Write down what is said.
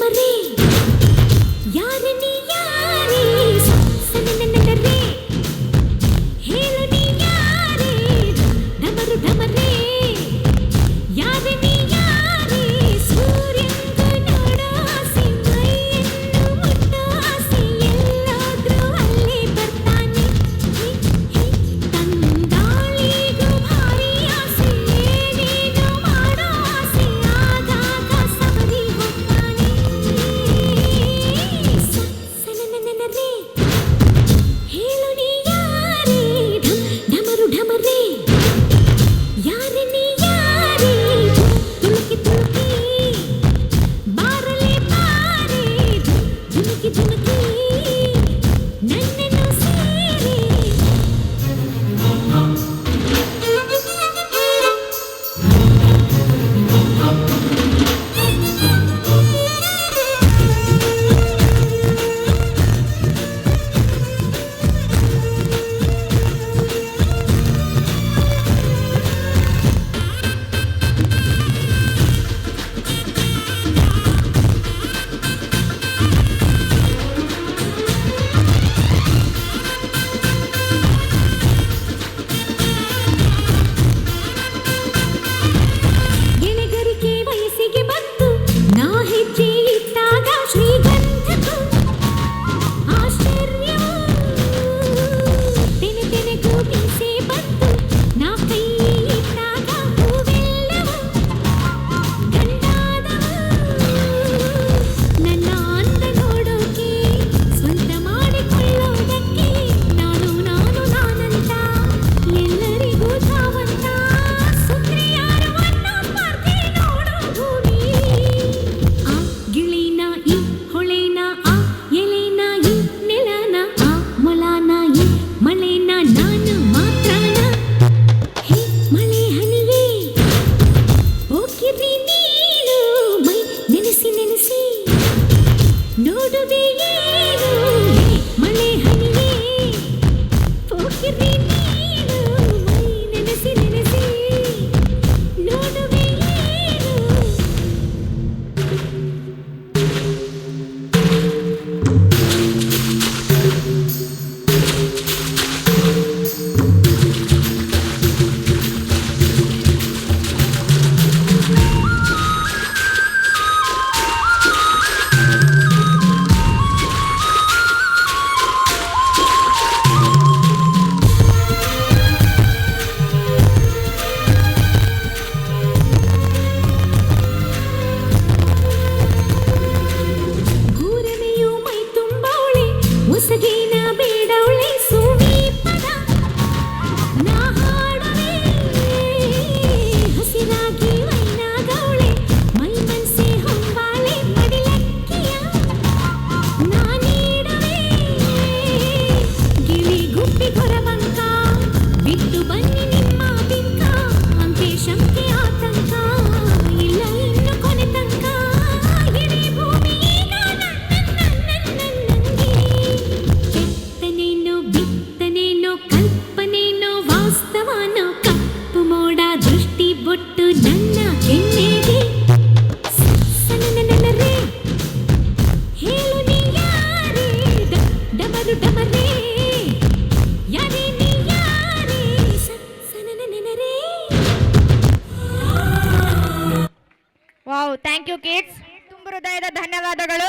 ಢಮರೇ ಯಾರೆ ನೀ ಯಾರೆ ಸನನನನರೇ ಹೇಳು ನೀ ಯಾರೆ ಢಮರು ಢಮರೇ ಯಾರೆ ನೀ ಯಾರೆ ಸೂರ್ಯಂಗ ನೋಡೋ ಆಸೆ ಮೈಯನ್ನು ಮುಟ್ಟೋ ಆಸೆ ಎಲ್ಲಾದ್ರೂ ಅಲ್ಲೇ ಬರ್ತಾನೆ ತಂಗಾಳಿಗೂ ಭಾರಿ ಆಸೆ ಏನೇನೋ ಮಾಡೋ ಆಸೆ ಆಗಾಗ ಸವರಿ ಹೋಗ್ತಾನೆ ಸನನನನರೇ ಹೇಳು ನೀ ಯಾರೆ ಢಮರು ಢಮರೇ ಯಾರೆ ನೀ ಯಾರೆ ತುಳುಕಿ ತುಳುಕಿ ಬಾರಲೆ ಬಾರೆ ಧುಮುಕಿ ಧುಮುಕಿ ನನ್ನನ್ನು ಸೇರಿ ಎಳೆಗರಿಕೆ ವಯಸ್ಸಿಗೆ ಬಂತು ನಾ ಹೆಜ್ಜೆ ಇಟ್ಟಾಗ ಶ್ರೀಗಂಧಕ್ಕೂ ಆಶ್ಚರ್ಯವೂ ತೆನೆ ತೆನೆಗೂ ಮೀಸೆ ಬಂತು ನಾ ಕೈ ಇಟ್ಟಾಗ ಹೂವೆಲ್ಲವೂ ಗಂಡಾದವು ನನ್ನ ಅಂದ ನೋಡೋಕೆ ಸ್ವಂತ ಮಾಡಿಕೊಳ್ಳೋದಕ್ಕೆ ನಾನು ನಾನಂತ ಎಲ್ಲರಿಗೂ ಧಾವಂತ ಸುಂದರಿಯಾರವನ್ನ ಮಾರ್ತಿ ನೋಡೋ ಭೂಮಿ ಆ ಗಿಳಿನ ಈ ಹೊಳೆನ ಆ ಎಲೆನ ಈ ನೆಲನ ಆ ಮೊಲನ ಈ ಮಳೆನ ನಾನು ಮಾತ್ರನ ಹೇ ಮಳೆ ಹನಿಯೇ ಹೋಗಿರಿ ನೀನು ಮೈ ನೆನೆಸಿ ನೆನೆಸಿ ನೋಡುವೆ ಏನು ಹೇ ಮಳೆ ಹನಿಯೇ ಹೋಗಿರಿ ನೀನು ಮೈ ನೆನೆಸಿ ನೆನೆಸಿ ನೋಡುವೆ ಏನು ಭೂರಮೆಯು ಮೈ ತುಂಬವಳೆ ಮುಸಗೇನ ಬೇಡವಳೆ ಸುವೀಪದ ನಾ ಹಾಡುವೆ ಹಸಿರಾಗಿ ವೈನಾಗವಳೆ ಮೈ ಮನ್ಸೆ ಹೊಂಬಾಳೆ ಮಡಿಲಕ್ಕಿಯ ನಾ ನೀಡುವೆ ಗಿಳಿ ಗುಬ್ಬಿ ಗೊರವಂಕ ಬಿಟ್ಟು ಬನ್ನಿ ನಿಮ್ಮ ಬಿಂಕ ಅಂಕೆ ಶಂಕೆ ಆತಂಕ ಇಲ್ಲ ಇನ್ನು ಕೊನೆ ತನಕ ಇಡೀ ಭೂಮಿ ಈಗ ನನ್ನಂಗೆ ಕೆತ್ತನೇನೋ ಬಿತ್ತನೇನೋ ಕಲ್ಪನೇನೋ ವಾಸ್ತವನೋ ಕಪ್ಪು ಮೋಡ ದೃಷ್ಟಿ ಬೊಟ್ಟು ನನ್ನ ಕೆನ್ನೆಗೆ ಸನನನನರೇ ಹೇಳು ನೀ ಯಾರೆ ಢಮರು ಢಮರೇ ಯಾರೆ ನೀ ಯಾರೆ ಸನನನನರೇ ವಾವ್, ಥ್ಯಾಂಕ್ ಯು ಕಿಡ್ಸ್. ತುಂಬ ಹೃದಯದ ಧನ್ಯವಾದಗಳು.